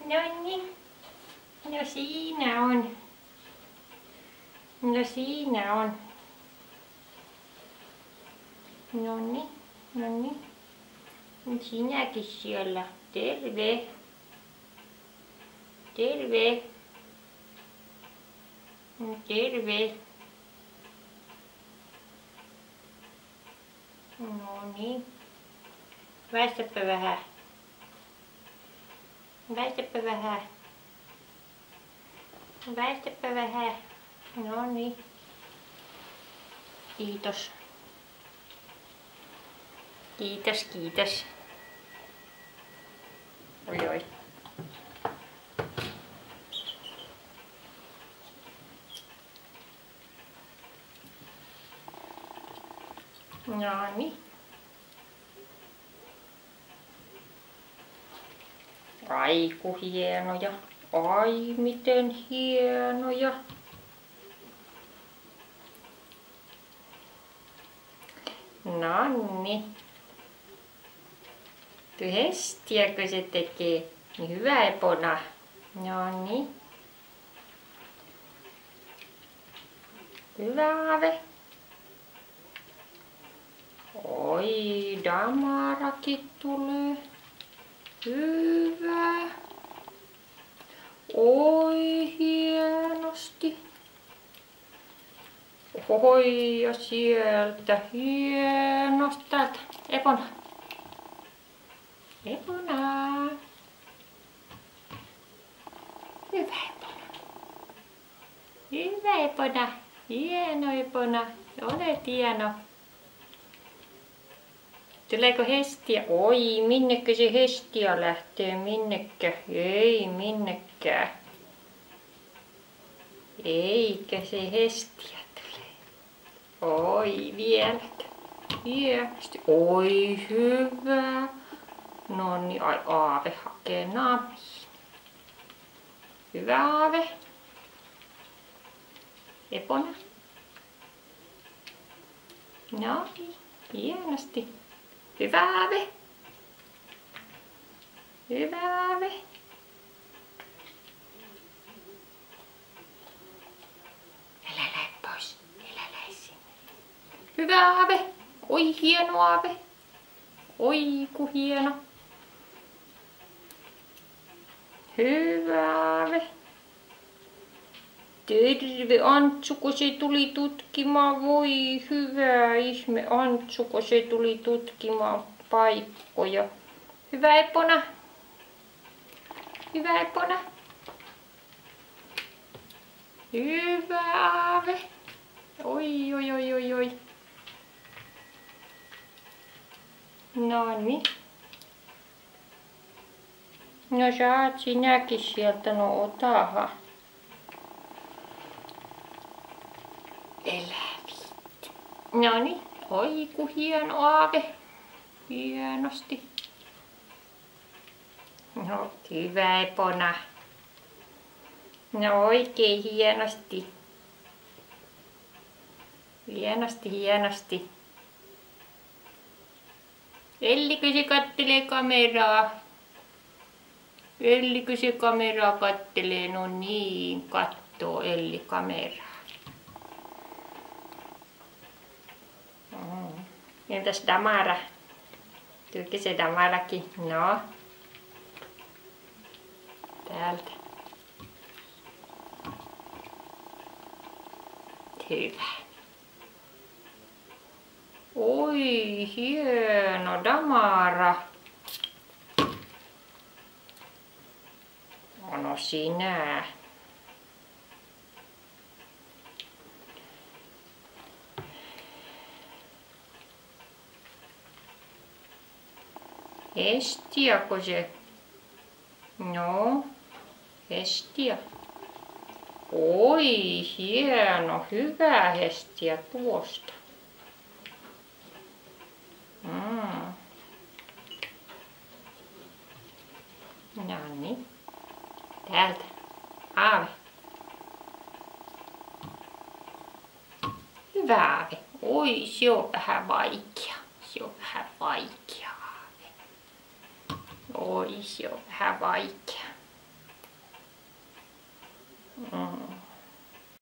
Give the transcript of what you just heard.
Nonni. No siinä on. No siinä on. Nonni, nonni. Sinäkin siellä. Terve. Terve. Terve. No niin. Väistäpä vähän. Väistäpä vähän. Väistäpä vähän. No niin. Kiitos. Kiitos, kiitos. Oi oi. No niin. Ai ku hienoja. Ai miten hienoja. Nonni. Hestiäkö se tekee? Niin hyvä Epona. Nonni. Hyvä Aave. Oi, Damarakin tulee. Hyvä. Oi, hienosti. Oi, ja sieltä hienosti täältä. Epona. Epona. Hyvä Epona. Hyvä Epona. Hieno Epona. Olet hieno. Tuleeko hestiä? Oi, minnekö se hestiä lähtee? Minnekö? Ei minnekään. Eikä se hestiä tule. Oi, vielä. Hienosti. Oi, hyvä. No niin, ai Aave hakee namiin. Hyvä Aave. Epona. No niin, hienosti. Hyvä Aave. Hyvä Aave. Älä lähde pois. Älä lähde sinne. Hyvä Aave. Oi hieno Aave. Oi ku hieno. Hyvä Aave. Terve Antsu, kun se tuli tutkimaan. Voi hyvä ihme Antsu, kun se tuli tutkimaan paikkoja. Hyvä Epona. Hyvä Epona. Hyvä Aave. Oi oi oi oi oi. Noniin. No saat sinäkin sieltä, no otahan. Elävit. Noniin. Oi ku hieno Aave. Hienosti. No hyvä Epona. No oikein hienosti. Hienosti, hienosti. Ellikö se kattelee kameraa? Ellikö se kameraa kattelee? No niin, kattoo Elli kameraa. Entäs Damara? Tuliko se Damarakin? No. Täältä. Hyvä. Oi, hieno Damara. No sinä. Hestiäkö se? No, hestiä. Oi, hieno, hyvä hestiä tuosta. No niin. Täältä. Aave. Hyvä Aave. Oi, se on vähän vaikea. Se on vähän vaikea Aave. Oi, se on vähän vaikea.